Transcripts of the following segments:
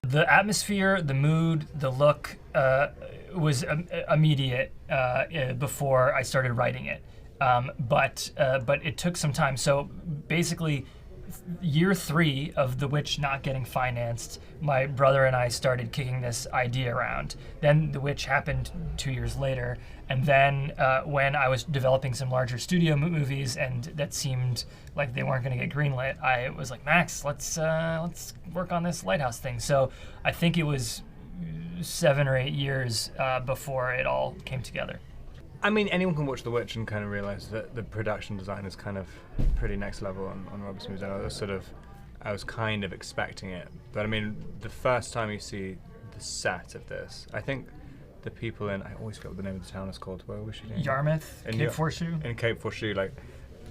The atmosphere, the mood, the look was immediate before I started writing it. But it took some time. So basically, year 3 of The Witch not getting financed, my brother and I started kicking this idea around. Then The Witch happened 2 years later. And then when I was developing some larger studio movies and that seemed like they weren't going to get greenlit, I was like, Max, let's work on this Lighthouse thing. So I think it was 7 or 8 years before it all came together. I mean, anyone can watch The Witch and kind of realize that the production design is kind of pretty next level on Robert's movies. I was kind of expecting it. But I mean, the first time you see the set of this, I think the people I always forget what the name of the town is called. Where was she doing? Yarmouth, Cape Forshue. In Cape Forshue, like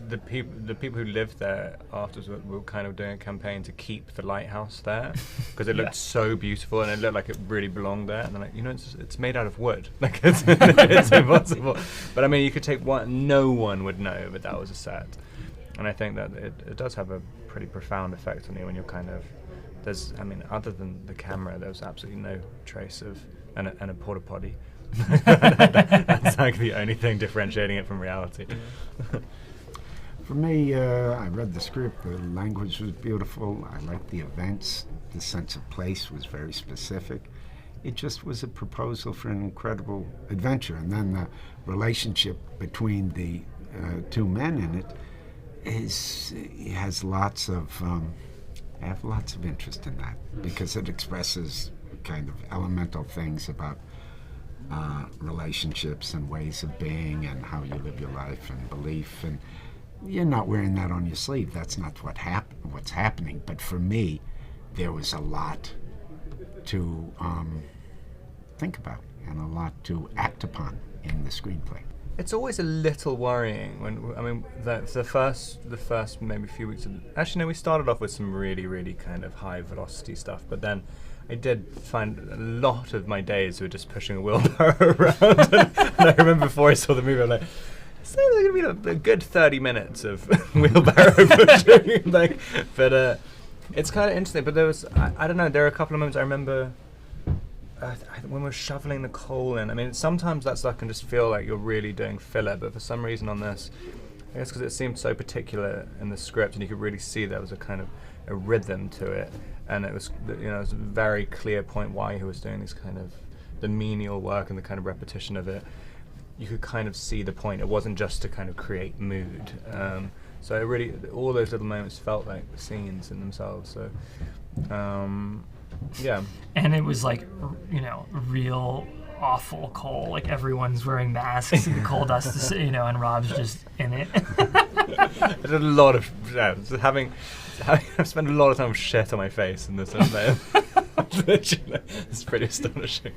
the people who lived there afterwards were kind of doing a campaign to keep the lighthouse there because it looked so beautiful and it looked like it really belonged there. And they're like, it's made out of wood, like it's impossible. But I mean, you could take one, no one would know that that was a set. And I think that it does have a pretty profound effect on you when you're kind of other than the camera, there was absolutely no trace of and a porta potty. That's like the only thing differentiating it from reality. For me, I read the script. The language was beautiful. I liked the events. The sense of place was very specific. It just was a proposal for an incredible adventure. And then the relationship between the 2 men in it has lots of. I have lots of interest in that because it expresses kind of elemental things about relationships and ways of being and how you live your life and belief. And you're not wearing that on your sleeve. That's not what's happening. But for me, there was a lot to think about and a lot to act upon in the screenplay. It's always a little worrying when the first maybe few weeks of we started off with some really, really kind of high velocity stuff, but then I did find a lot of my days were just pushing a wheelbarrow around. and I remember before I saw the movie, I was like, so there's going to be a good 30 minutes of wheelbarrow pushing. But it's kind of interesting. But there was, I don't know, there are a couple of moments I remember when we're shoveling the coal in. I mean, sometimes that stuff can just feel like you're really doing filler, but for some reason on this, I guess because it seemed so particular in the script and you could really see there was a kind of a rhythm to it. And it was, it was a very clear point why he was doing this kind of the menial work and the kind of repetition of it. You could kind of see the point. It wasn't just to kind of create mood. So it really, all those little moments felt like scenes in themselves. So, yeah. And it was like, real awful coal. Like everyone's wearing masks and the coal dust is, and Rob's just in it. I did a lot of, I've spent a lot of time with shit on my face in this. It's pretty astonishing.